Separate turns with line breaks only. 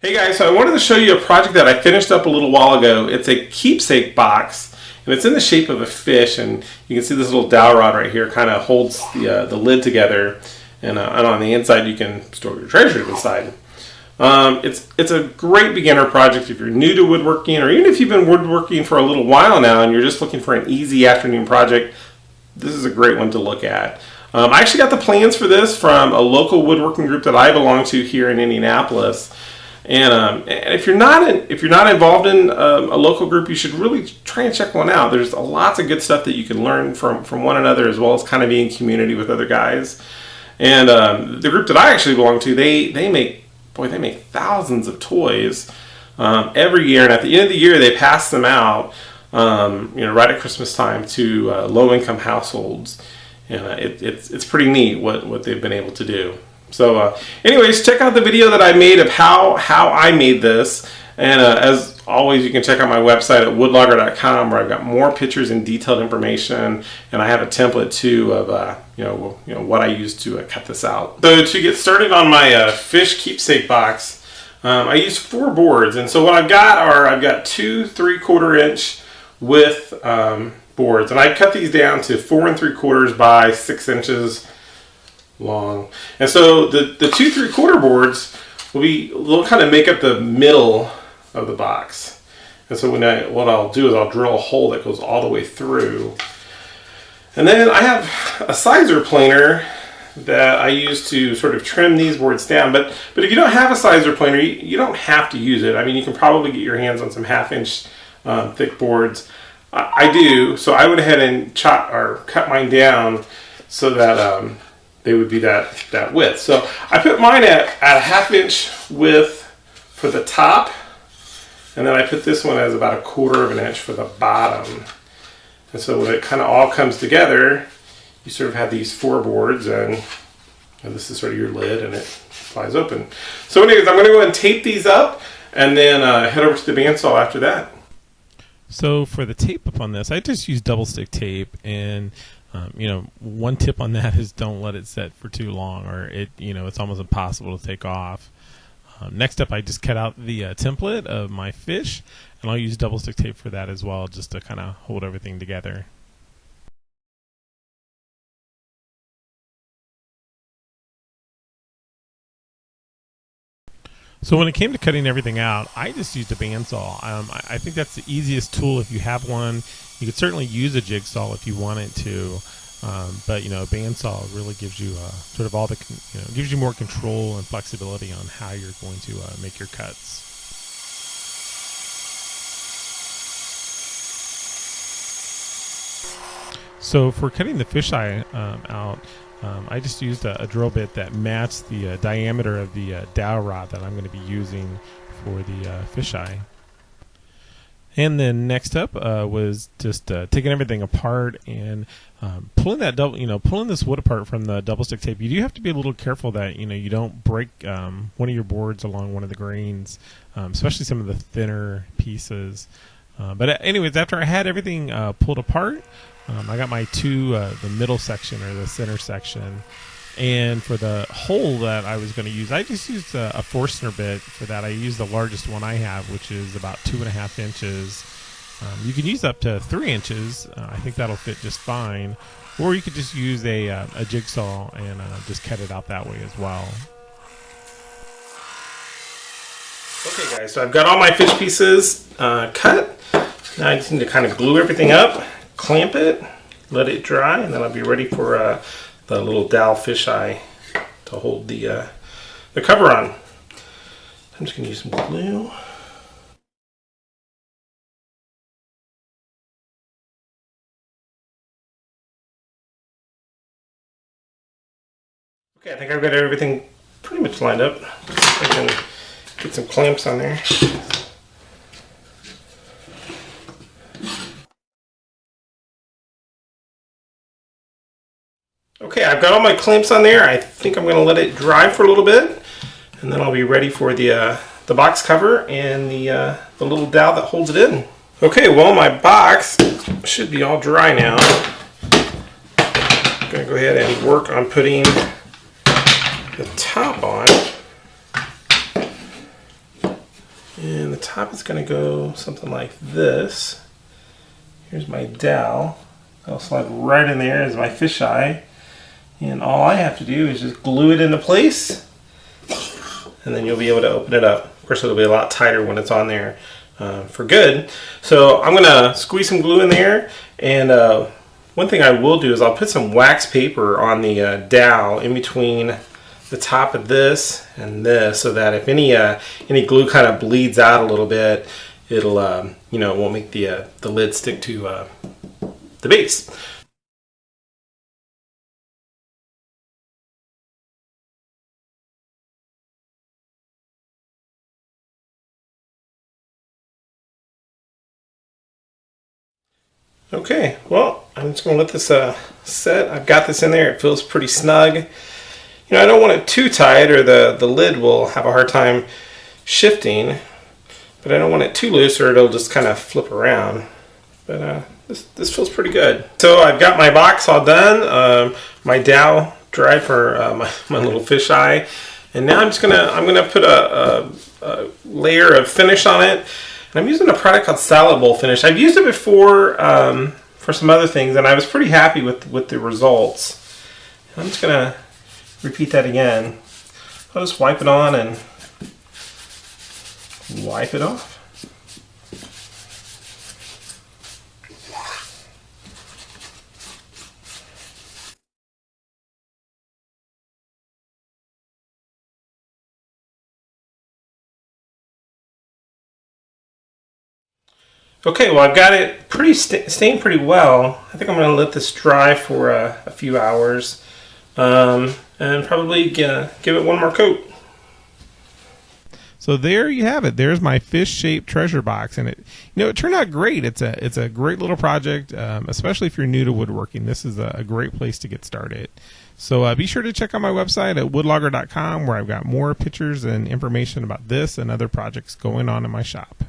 Hey guys, so I wanted to show you a project that I finished up a little while ago. It's a keepsake box, and it's in the shape of a fish, and you can see this little dowel rod right here kind of holds the lid together, and on the inside you can store your treasures inside. It's a great beginner project if you're new to woodworking, or even if you've been woodworking for a little while now and you're just looking for an easy afternoon project. This is a great one to look at. I actually got the plans for this from a local woodworking group that I belong to here in Indianapolis. And if you're not involved in a local group, you should really try and check one out. There's lots of good stuff that you can learn from one another, as well as kind of be in community with other guys. And the group that I actually belong to, they make thousands of toys every year. And at the end of the year, they pass them out, right at Christmas time to low-income households. And it's pretty neat what they've been able to do. So anyways, check out the video that I made of how I made this. And as always, you can check out my website at woodlogger.com, where I've got more pictures and detailed information. And I have a template too of what I used to cut this out. So to get started on my fish keepsake box, I used 4 boards. And so what I've got 2 3/4 inch width boards, and I cut these down to 4 3/4 by 6 inches long. And so the 2 3/4 boards will kind of make up the middle of the box. And so what I'll do is I'll drill a hole that goes all the way through. And then I have a sizer planer that I use to sort of trim these boards down. But if you don't have a sizer planer, you don't have to use it. I mean, you can probably get your hands on some 1/2 inch thick boards. I do, so I went ahead and cut mine down so that they would be that width. So I put mine at a 1/2 inch width for the top, and then I put this one as about 1/4 inch for the bottom. And so when it kind of all comes together, you sort of have these 4 boards, and this is sort of your lid, and it flies open. So anyways, I'm going to go ahead and tape these up, and then head over to the bandsaw after that.
So for the tape up on this, I just use double stick tape, and one tip on that is don't let it set for too long, or it's almost impossible to take off. Next up, I just cut out the template of my fish, and I'll use double stick tape for that as well, just to kind of hold everything together. So when it came to cutting everything out, I just used a bandsaw. I think that's the easiest tool if you have one. You could certainly use a jigsaw if you wanted to, but a bandsaw really gives you sort of gives you more control and flexibility on how you're going to make your cuts. So for cutting the fisheye out, I just used a drill bit that matched the diameter of the dowel rod that I'm going to be using for the fisheye. And then next up was just taking everything apart and pulling this wood apart from the double stick tape. You do have to be a little careful that you don't break one of your boards along one of the grains, especially some of the thinner pieces. But anyways, after I had everything pulled apart, I got my the middle section or the center section, and for the hole that I was going to use, I just used a Forstner bit for that. I used the largest one I have, which is about 2.5 inches. You can use up to 3 inches. I think that'll fit just fine, or you could just use a jigsaw and just cut it out that way as well.
Okay guys, so I've got all my fish pieces cut. Now I just need to kind of glue everything up, clamp it, let it dry, and then I'll be ready for the little dowel fisheye to hold the cover on. I'm just going to use some glue. Okay, I think I've got everything pretty much lined up. I can get some clamps on there. Okay, I've got all my clamps on there. I think I'm going to let it dry for a little bit, and then I'll be ready for the box cover and the little dowel that holds it in. Okay, well, my box should be all dry now. I'm going to go ahead and work on putting the top on. And the top is going to go something like this. Here's my dowel. I'll slide right in there as my fisheye. And all I have to do is just glue it into place. And then you'll be able to open it up. Of course, it'll be a lot tighter when it's on there for good. So I'm going to squeeze some glue in there. And one thing I will do is I'll put some wax paper on the dowel in between the top of this and this, so that if any glue kind of bleeds out a little bit, it'll you know, it won't make the lid stick to the base. Okay, well, I'm just going to let this set. I've got this in there. It feels pretty snug. You know, I don't want it too tight or the lid will have a hard time shifting, but I don't want it too loose or it'll just kind of flip around. But this feels pretty good. So I've got my box all done. My dowel dried for my little fisheye, and now I'm gonna put a layer of finish on it. And I'm using a product called Salad Bowl Finish. I've used it before for some other things, and I was pretty happy with the results. And I'm just gonna repeat that again. I'll just wipe it on and wipe it off. Okay, well, I've got it pretty stained pretty well. I think I'm going to let this dry for a few hours and probably give it one more coat.
So there you have it. There's my fish-shaped treasure box, and it turned out great. It's a great little project, especially if you're new to woodworking. This is a great place to get started. So be sure to check out my website at woodlogger.com, where I've got more pictures and information about this and other projects going on in my shop.